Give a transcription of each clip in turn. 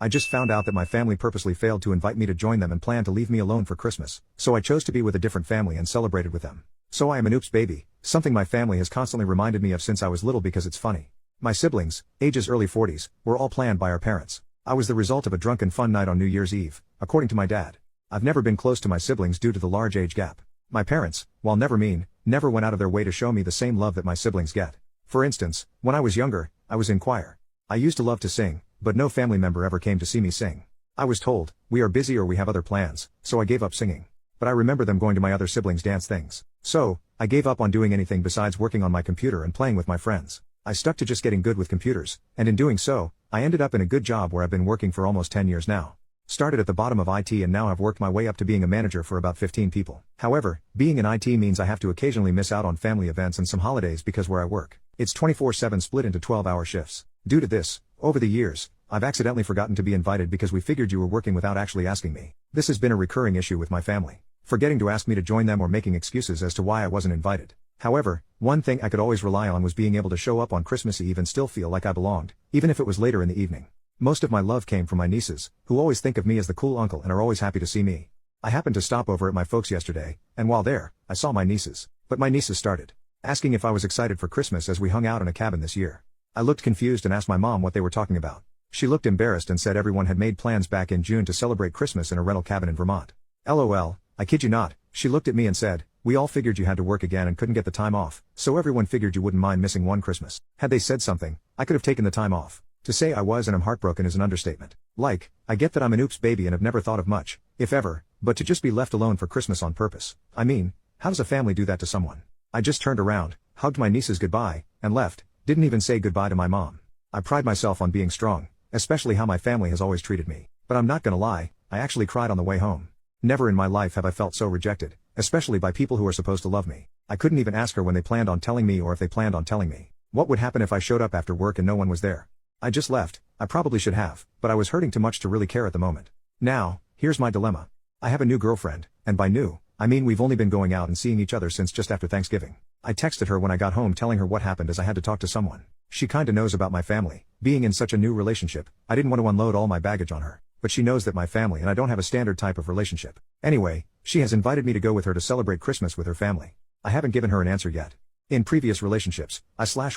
I just found out that my family purposely failed to invite me to join them and planned to leave me alone for Christmas, so I chose to be with a different family and celebrated with them. So I am an oops baby, something my family has constantly reminded me of since I was little because it's funny. My siblings, ages early 40s, were all planned by our parents. I was the result of a drunken fun night on New Year's Eve, according to my dad. I've never been close to my siblings due to the large age gap. My parents, while never mean, never went out of their way to show me the same love that my siblings get. For instance, when I was younger, I was in choir. I used to love to sing, but no family member ever came to see me sing. I was told, we are busy or we have other plans, so I gave up singing. But I remember them going to my other siblings' dance things. So, I gave up on doing anything besides working on my computer and playing with my friends. I stuck to just getting good with computers, and in doing so, I ended up in a good job where I've been working for almost 10 years now. Started at the bottom of IT and now I've worked my way up to being a manager for about 15 people. However, being in IT means I have to occasionally miss out on family events and some holidays because where I work, it's 24/7 split into 12-hour shifts. Due to this, over the years, I've accidentally forgotten to be invited because we figured you were working without actually asking me. This has been a recurring issue with my family, forgetting to ask me to join them or making excuses as to why I wasn't invited. However, one thing I could always rely on was being able to show up on Christmas Eve and still feel like I belonged, even if it was later in the evening. Most of my love came from my nieces, who always think of me as the cool uncle and are always happy to see me. I happened to stop over at my folks yesterday, and while there, I saw my nieces. But my nieces started asking if I was excited for Christmas as we hung out in a cabin this year. I looked confused and asked my mom what they were talking about. She looked embarrassed and said everyone had made plans back in June to celebrate Christmas in a rental cabin in Vermont. LOL, I kid you not, she looked at me and said, we all figured you had to work again and couldn't get the time off, so everyone figured you wouldn't mind missing one Christmas. Had they said something, I could have taken the time off. To say I was and am heartbroken is an understatement. Like, I get that I'm an oops baby and have never thought of much, if ever, but to just be left alone for Christmas on purpose. I mean, how does a family do that to someone? I just turned around, hugged my nieces goodbye, and left, didn't even say goodbye to my mom. I pride myself on being strong, especially how my family has always treated me. But I'm not gonna lie, I actually cried on the way home. Never in my life have I felt so rejected, especially by people who are supposed to love me. I couldn't even ask her when they planned on telling me or if they planned on telling me. What would happen if I showed up after work and no one was there? I just left. I probably should have, but I was hurting too much to really care at the moment. Now, here's my dilemma. I have a new girlfriend, and by new, I mean we've only been going out and seeing each other since just after Thanksgiving. I texted her when I got home telling her what happened as I had to talk to someone. She kinda knows about my family. Being in such a new relationship, I didn't want to unload all my baggage on her, but she knows that my family and I don't have a standard type of relationship. Anyway, she has invited me to go with her to celebrate Christmas with her family. I haven't given her an answer yet. In previous relationships,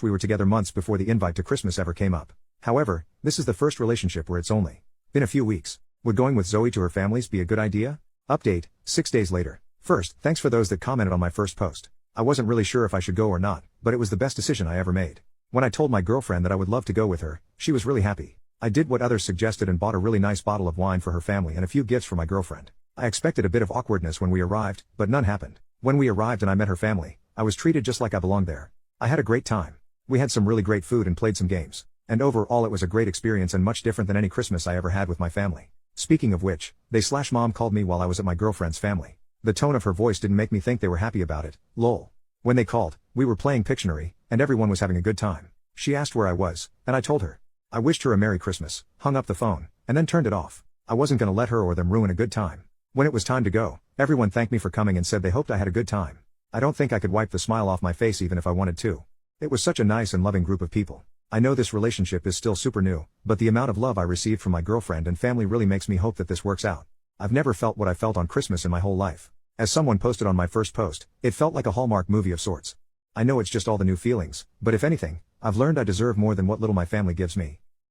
we were together months before the invite to Christmas ever came up. However, this is the first relationship where it's only been a few weeks. Would going with Zoe to her family's be a good idea? Update, 6 days later. First, thanks for those that commented on my first post. I wasn't really sure if I should go or not, but it was the best decision I ever made. When I told my girlfriend that I would love to go with her, she was really happy. I did what others suggested and bought a really nice bottle of wine for her family and a few gifts for my girlfriend. I expected a bit of awkwardness when we arrived, but none happened. When we arrived and I met her family, I was treated just like I belonged there. I had a great time. We had some really great food and played some games. And overall it was a great experience and much different than any Christmas I ever had with my family. Speaking of which, mom called me while I was at my girlfriend's family. The tone of her voice didn't make me think they were happy about it, lol. When they called, we were playing Pictionary, and everyone was having a good time. She asked where I was, and I told her. I wished her a Merry Christmas, hung up the phone, and then turned it off. I wasn't gonna let her or them ruin a good time. When it was time to go, everyone thanked me for coming and said they hoped I had a good time. I don't think I could wipe the smile off my face even if I wanted to. It was such a nice and loving group of people. I know this relationship is still super new, but the amount of love I received from my girlfriend and family really makes me hope that this works out. I've never felt what I felt on Christmas in my whole life. As someone posted on my first post, it felt like a Hallmark movie of sorts. I know it's just all the new feelings, but if anything, I've learned I deserve more than what little my family gives me.